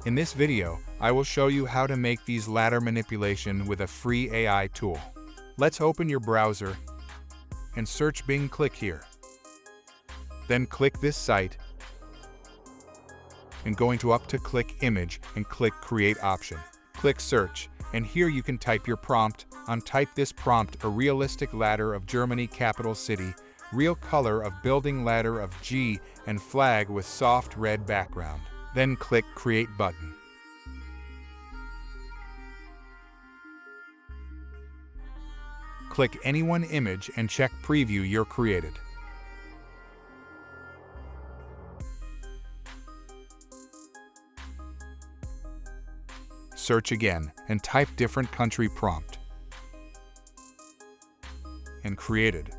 In this video, I will show you how to make these ladder manipulation with a free AI tool. Let's open your browser and search Bing. Click here. Then click this site and going to up to click image and click create option. Click search and here you can type your prompt. Type this prompt: a realistic ladder of Germany capital city, real color of building ladder of G and flag with soft red background. Then click create button. Click any one image and check preview your created. Search again and type different country prompt. And created.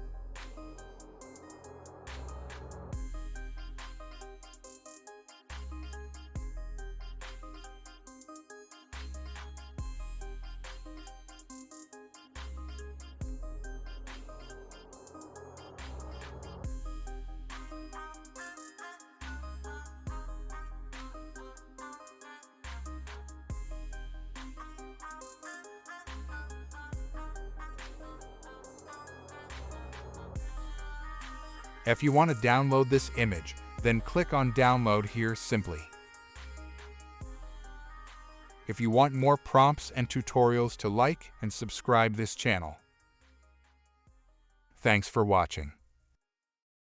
If you want to download this image, then click on download here simply. If you want more prompts and tutorials, to like and subscribe this channel. Thanks for watching.